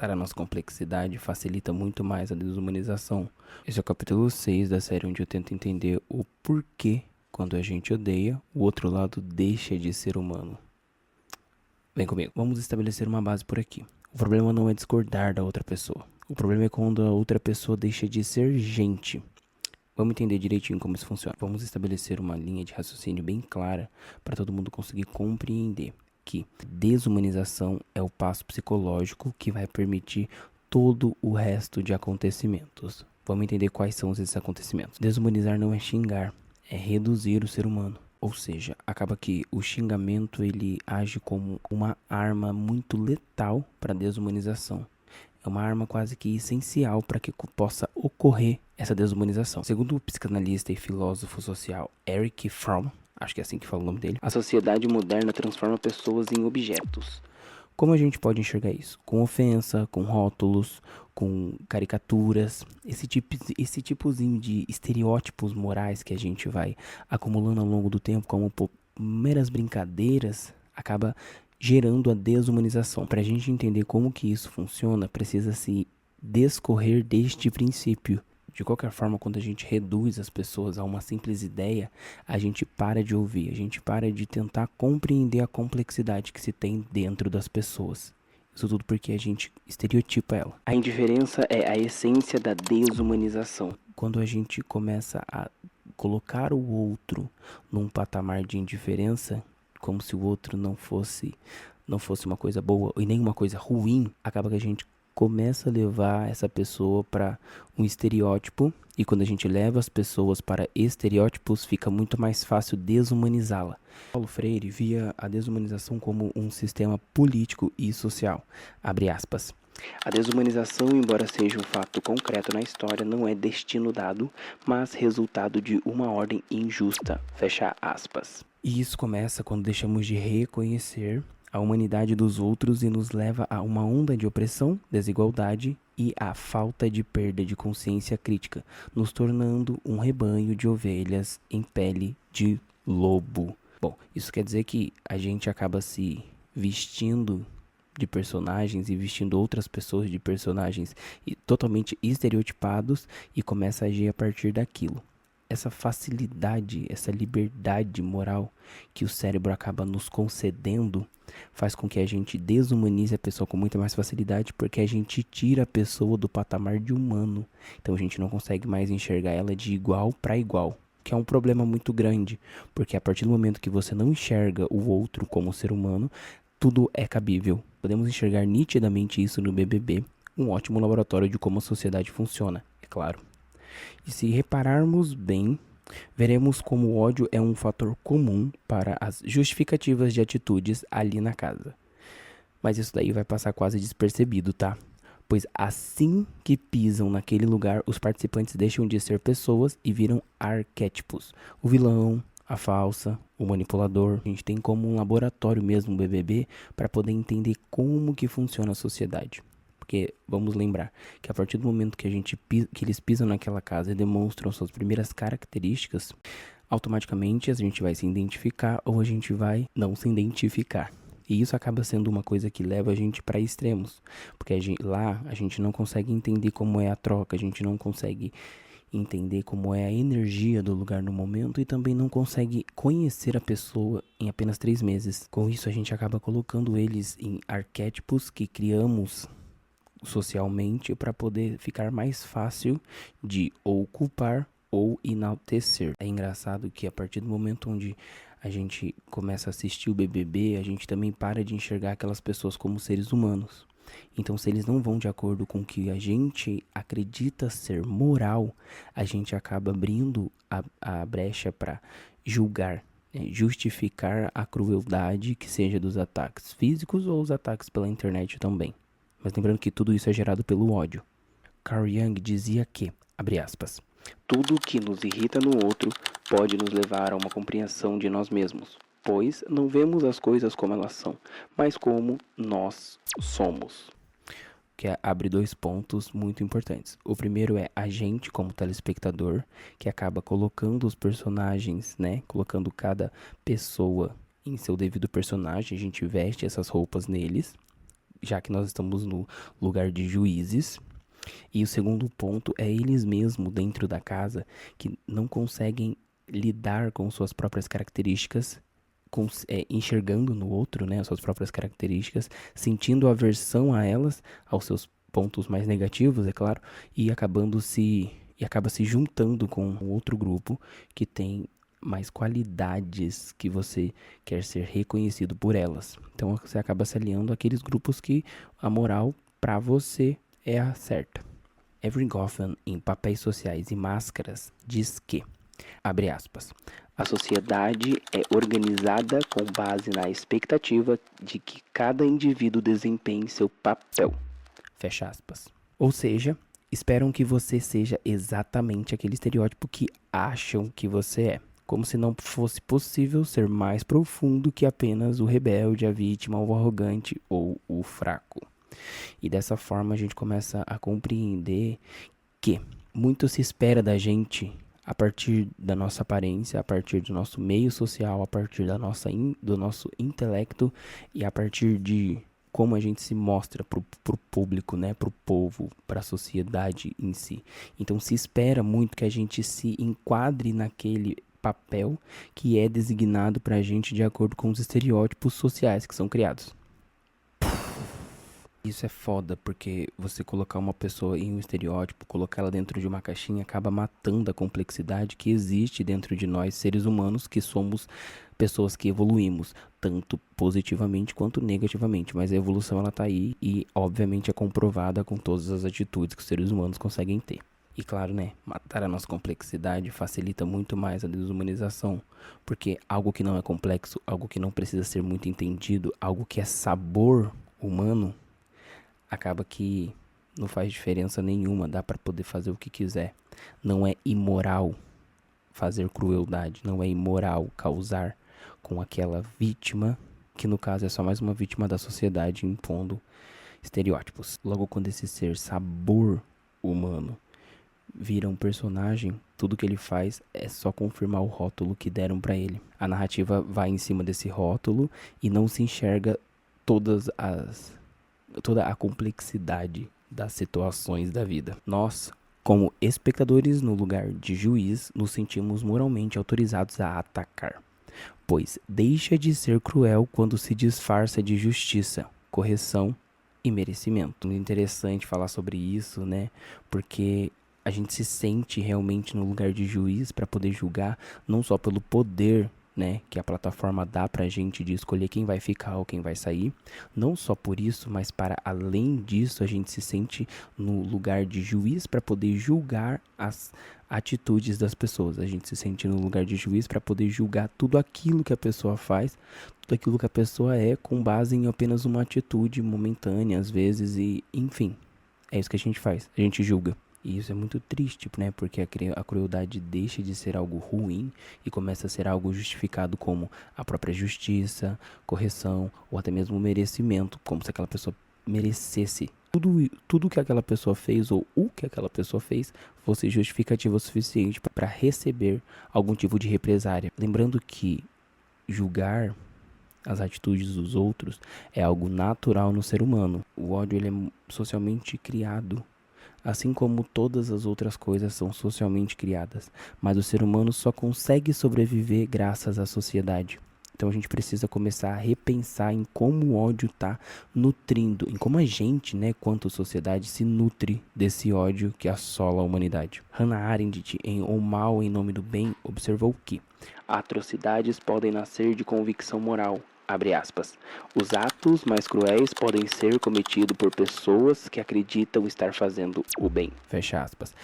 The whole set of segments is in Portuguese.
Cara, a nossa complexidade facilita muito mais a desumanização. Esse é o capítulo 6 da série onde eu tento entender o porquê, quando a gente odeia, o outro lado deixa de ser humano. Vem comigo. Vamos estabelecer uma base por aqui. O problema não é discordar da outra pessoa. O problema é quando a outra pessoa deixa de ser gente. Vamos entender direitinho como isso funciona. Vamos estabelecer uma linha de raciocínio bem clara para todo mundo conseguir compreender que desumanização é o passo psicológico que vai permitir todo o resto de acontecimentos. Vamos entender quais são esses acontecimentos. Desumanizar não é xingar, é reduzir o ser humano. Ou seja, acaba que o xingamento ele age como uma arma muito letal para a desumanização. É uma arma quase que essencial para que possa ocorrer essa desumanização. Segundo o psicanalista e filósofo social Erich Fromm, acho que é assim que fala o nome dele, a sociedade moderna transforma pessoas em objetos. Como a gente pode enxergar isso? Com ofensa, com rótulos, com caricaturas, esse tipozinho de estereótipos morais que a gente vai acumulando ao longo do tempo como meras brincadeiras, acaba gerando a desumanização. Para a gente entender como que isso funciona, precisa se descorrer deste princípio. De qualquer forma, quando a gente reduz as pessoas a uma simples ideia, a gente para de ouvir, a gente para de tentar compreender a complexidade que se tem dentro das pessoas. Isso tudo porque a gente estereotipa ela. A indiferença é a essência da desumanização. Quando a gente começa a colocar o outro num patamar de indiferença, como se o outro não fosse uma coisa boa e nem uma coisa ruim, acaba que a gente começa a levar essa pessoa para um estereótipo, e quando a gente leva as pessoas para estereótipos, fica muito mais fácil desumanizá-la. Paulo Freire via a desumanização como um sistema político e social. Abre aspas. A desumanização, embora seja um fato concreto na história, não é destino dado, mas resultado de uma ordem injusta. Fecha aspas. E isso começa quando deixamos de reconhecer a humanidade dos outros e nos leva a uma onda de opressão, desigualdade e a falta de perda de consciência crítica, nos tornando um rebanho de ovelhas em pele de lobo. Bom, isso quer dizer que a gente acaba se vestindo de personagens e vestindo outras pessoas de personagens totalmente estereotipados e começa a agir a partir daquilo. Essa facilidade, essa liberdade moral que o cérebro acaba nos concedendo faz com que a gente desumanize a pessoa com muita mais facilidade, porque a gente tira a pessoa do patamar de humano. Então a gente não consegue mais enxergar ela de igual para igual, que é um problema muito grande, porque a partir do momento que você não enxerga o outro como ser humano, tudo é cabível. Podemos enxergar nitidamente isso no BBB, um ótimo laboratório de como a sociedade funciona, é claro. E se repararmos bem, veremos como o ódio é um fator comum para as justificativas de atitudes ali na casa. Mas isso daí vai passar quase despercebido, tá? Pois assim que pisam naquele lugar, os participantes deixam de ser pessoas e viram arquétipos. O vilão, a falsa, o manipulador. A gente tem como um laboratório mesmo o BBB para poder entender como que funciona a sociedade. Porque vamos lembrar que a partir do momento que que eles pisam naquela casa e demonstram suas primeiras características, automaticamente a gente vai se identificar ou a gente vai não se identificar. E isso acaba sendo uma coisa que leva a gente para extremos, porque lá a gente não consegue entender como é a troca, a gente não consegue entender como é a energia do lugar no momento e também não consegue conhecer a pessoa em apenas 3 meses. Com isso a gente acaba colocando eles em arquétipos que criamos socialmente para poder ficar mais fácil de ou culpar ou enaltecer. É engraçado que a partir do momento onde a gente começa a assistir o BBB, a gente também para de enxergar aquelas pessoas como seres humanos. Então, se eles não vão de acordo com o que a gente acredita ser moral, a gente acaba abrindo a brecha para julgar, justificar a crueldade que seja dos ataques físicos ou os ataques pela internet também. Mas lembrando que tudo isso é gerado pelo ódio. Carl Jung dizia que, abre aspas, tudo que nos irrita no outro pode nos levar a uma compreensão de nós mesmos, pois não vemos as coisas como elas são, mas como nós somos. Que abre 2 pontos muito importantes. O primeiro é a gente como telespectador, que acaba colocando os personagens, colocando cada pessoa em seu devido personagem, a gente veste essas roupas neles, já que nós estamos no lugar de juízes. E o segundo ponto é eles mesmos dentro da casa que não conseguem lidar com suas próprias características, enxergando no outro, né, as suas próprias características, sentindo aversão a elas, aos seus pontos mais negativos, é claro, e acaba se juntando com outro grupo que tem mais qualidades que você quer ser reconhecido por elas. Então você acaba se aliando àqueles grupos que a moral para você é a certa. Evan Goffman, em Papéis Sociais e Máscaras, diz que, abre aspas, a sociedade é organizada com base na expectativa de que cada indivíduo desempenhe seu papel. Fecha aspas. Ou seja, esperam que você seja exatamente aquele estereótipo que acham que você é. Como se não fosse possível ser mais profundo que apenas o rebelde, a vítima, o arrogante ou o fraco. E dessa forma a gente começa a compreender que muito se espera da gente a partir da nossa aparência, a partir do nosso meio social, a partir do nosso intelecto e a partir de como a gente se mostra pro público, né, pro povo, pra sociedade em si. Então se espera muito que a gente se enquadre naquele papel que é designado pra gente de acordo com os estereótipos sociais que são criados. Isso é foda, porque você colocar uma pessoa em um estereótipo, colocar ela dentro de uma caixinha, acaba matando a complexidade que existe dentro de nós, seres humanos, que somos pessoas que evoluímos, tanto positivamente quanto negativamente. Mas a evolução, ela tá aí e, obviamente, é comprovada com todas as atitudes que os seres humanos conseguem ter. E claro, né, matar a nossa complexidade facilita muito mais a desumanização, porque algo que não é complexo, algo que não precisa ser muito entendido, algo que é sabor humano, acaba que não faz diferença nenhuma, dá pra poder fazer o que quiser. Não é imoral fazer crueldade, não é imoral causar com aquela vítima, que no caso é só mais uma vítima da sociedade impondo estereótipos. Logo quando esse ser sabor humano vira um personagem, tudo que ele faz é só confirmar o rótulo que deram pra ele. A narrativa vai em cima desse rótulo e não se enxerga toda a complexidade das situações da vida. Nós, como espectadores no lugar de juiz, nos sentimos moralmente autorizados a atacar, pois deixa de ser cruel quando se disfarça de justiça, correção e merecimento. Muito interessante falar sobre isso, né? Porque a gente se sente realmente no lugar de juiz para poder julgar, não só pelo poder, né, que a plataforma dá pra gente de escolher quem vai ficar ou quem vai sair. Não só por isso, mas para além disso, a gente se sente no lugar de juiz para poder julgar as atitudes das pessoas. A gente se sente no lugar de juiz para poder julgar tudo aquilo que a pessoa faz, tudo aquilo que a pessoa é, com base em apenas uma atitude momentânea, às vezes, e enfim. É isso que a gente faz, a gente julga. E isso é muito triste, né? Porque a crueldade deixa de ser algo ruim e começa a ser algo justificado como a própria justiça, correção ou até mesmo merecimento, como se aquela pessoa merecesse. Tudo que aquela pessoa fez ou o que aquela pessoa fez fosse justificativa o suficiente para receber algum tipo de represária. Lembrando que julgar as atitudes dos outros é algo natural no ser humano. O ódio, ele é socialmente criado, assim como todas as outras coisas são socialmente criadas, mas o ser humano só consegue sobreviver graças à sociedade. Então a gente precisa começar a repensar em como o ódio está nutrindo, em como a gente, né, quanto sociedade, se nutre desse ódio que assola a humanidade. Hannah Arendt, em O Mal em Nome do Bem, observou que atrocidades podem nascer de convicção moral. Abre aspas. Os atos mais cruéis podem ser cometidos por pessoas que acreditam estar fazendo o bem. Fecha aspas.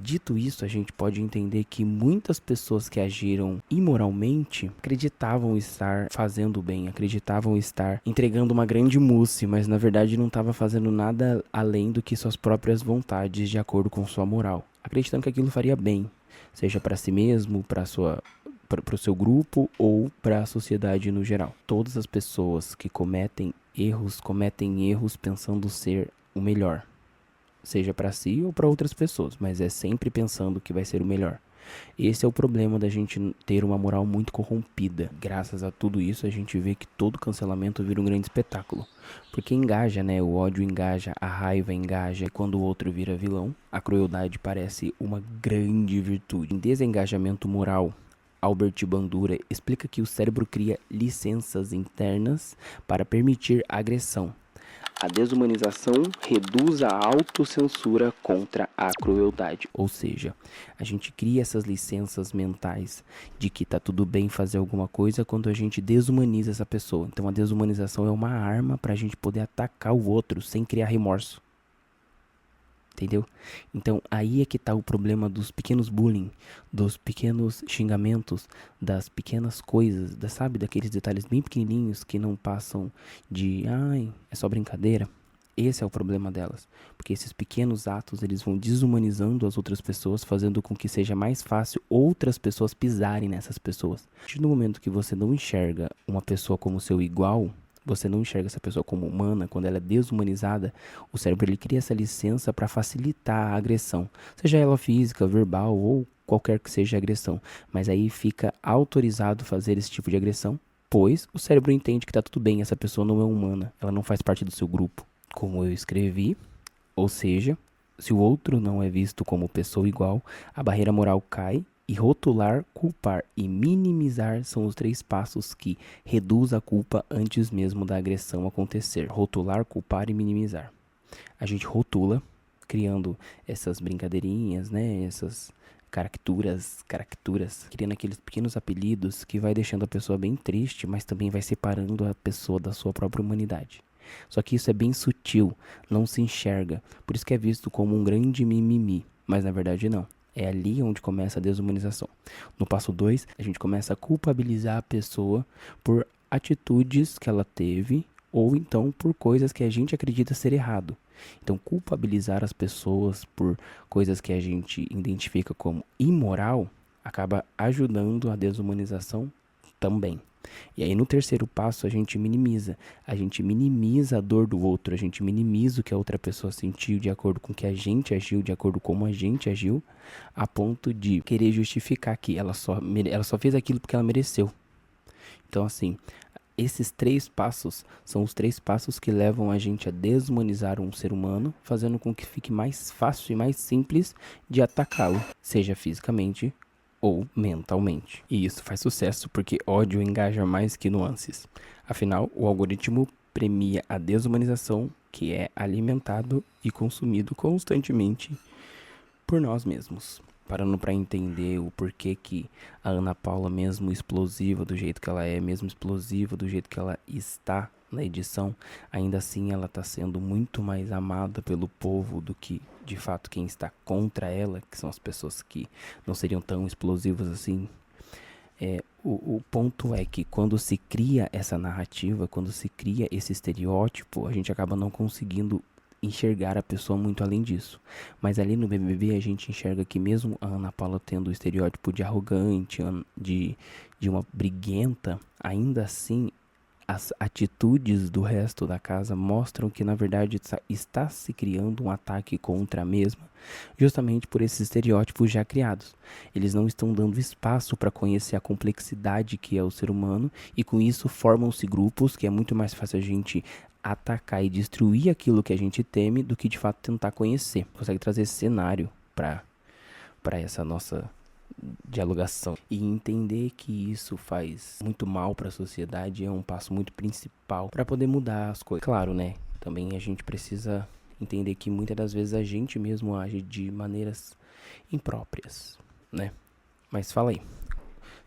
Dito isso, a gente pode entender que muitas pessoas que agiram imoralmente acreditavam estar fazendo o bem, acreditavam estar entregando uma grande mousse, mas na verdade não estava fazendo nada além do que suas próprias vontades de acordo com sua moral, acreditando que aquilo faria bem, seja para si mesmo, para o seu grupo ou para a sociedade no geral. Todas as pessoas que cometem erros pensando ser o melhor, seja para si ou para outras pessoas, mas é sempre pensando que vai ser o melhor. Esse é o problema da gente ter uma moral muito corrompida. Graças a tudo isso, a gente vê que todo cancelamento vira um grande espetáculo. Porque engaja, né? O ódio engaja, a raiva engaja. Quando o outro vira vilão, a crueldade parece uma grande virtude. Em Desengajamento Moral, Albert Bandura explica que o cérebro cria licenças internas para permitir a agressão. A desumanização reduz a autocensura contra a crueldade. Ou seja, a gente cria essas licenças mentais de que tá tudo bem fazer alguma coisa quando a gente desumaniza essa pessoa. Então a desumanização é uma arma para a gente poder atacar o outro sem criar remorso. Entendeu? Então aí é que tá o problema dos pequenos bullying, dos pequenos xingamentos, das pequenas coisas, sabe? Daqueles detalhes bem pequenininhos que não passam de, ai, é só brincadeira. Esse é o problema delas, porque esses pequenos atos eles vão desumanizando as outras pessoas, fazendo com que seja mais fácil outras pessoas pisarem nessas pessoas. A partir do momento que você não enxerga uma pessoa como seu igual, você não enxerga essa pessoa como humana, quando ela é desumanizada, o cérebro ele cria essa licença para facilitar a agressão, seja ela física, verbal ou qualquer que seja a agressão. Mas aí fica autorizado fazer esse tipo de agressão, pois o cérebro entende que tá tudo bem, essa pessoa não é humana, ela não faz parte do seu grupo. Como eu escrevi, ou seja, se o outro não é visto como pessoa igual, a barreira moral cai. E rotular, culpar e minimizar são os 3 passos que reduz a culpa antes mesmo da agressão acontecer. Rotular, culpar e minimizar. A gente rotula, criando essas brincadeirinhas, né? Essas caricaturas, criando aqueles pequenos apelidos que vai deixando a pessoa bem triste, mas também vai separando a pessoa da sua própria humanidade. Só que isso é bem sutil, não se enxerga, por isso que é visto como um grande mimimi, mas na verdade não. É ali onde começa a desumanização. No passo 2, a gente começa a culpabilizar a pessoa por atitudes que ela teve ou então por coisas que a gente acredita ser errado. Então, culpabilizar as pessoas por coisas que a gente identifica como imoral acaba ajudando a desumanização também. E aí no terceiro passo a gente minimiza a dor do outro, a gente minimiza o que a outra pessoa sentiu de acordo com o que a gente agiu, de acordo com como a gente agiu, a ponto de querer justificar que ela só fez aquilo porque ela mereceu. Então assim, esses 3 passos são os 3 passos que levam a gente a desumanizar um ser humano, fazendo com que fique mais fácil e mais simples de atacá-lo, seja fisicamente ou mentalmente. E isso faz sucesso porque ódio engaja mais que nuances. Afinal, o algoritmo premia a desumanização, que é alimentado e consumido constantemente por nós mesmos. Parando para entender o porquê que a Ana Paula, mesmo explosiva do jeito que ela é, mesmo explosiva do jeito que ela está na edição, ainda assim ela está sendo muito mais amada pelo povo do que de fato quem está contra ela, que são as pessoas que não seriam tão explosivas assim. O ponto é que quando se cria essa narrativa, quando se cria esse estereótipo, a gente acaba não conseguindo enxergar a pessoa muito além disso. Mas ali no BBB a gente enxerga que mesmo a Ana Paula tendo o estereótipo de arrogante, de uma briguenta, ainda assim as atitudes do resto da casa mostram que na verdade está se criando um ataque contra a mesma, justamente por esses estereótipos já criados. Eles não estão dando espaço para conhecer a complexidade que é o ser humano, e com isso formam-se grupos que é muito mais fácil a gente atacar e destruir aquilo que a gente teme do que de fato tentar conhecer. Consegue trazer esse cenário para essa nossa dialogação, e entender que isso faz muito mal para a sociedade é um passo muito principal para poder mudar as coisas. Claro, né? Também a gente precisa entender que muitas das vezes a gente mesmo age de maneiras impróprias, né? Mas fala aí,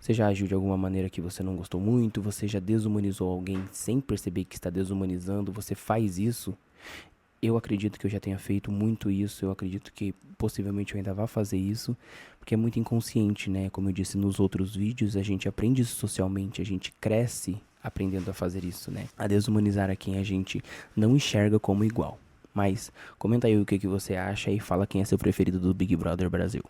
você já agiu de alguma maneira que você não gostou muito? Você já desumanizou alguém sem perceber que está desumanizando? Você faz isso? Eu acredito que eu já tenha feito muito isso, eu acredito que possivelmente eu ainda vá fazer isso, porque é muito inconsciente, né? Como eu disse nos outros vídeos, a gente aprende isso socialmente, a gente cresce aprendendo a fazer isso, né? A desumanizar a quem a gente não enxerga como igual. Mas comenta aí o que você acha e fala quem é seu preferido do Big Brother Brasil.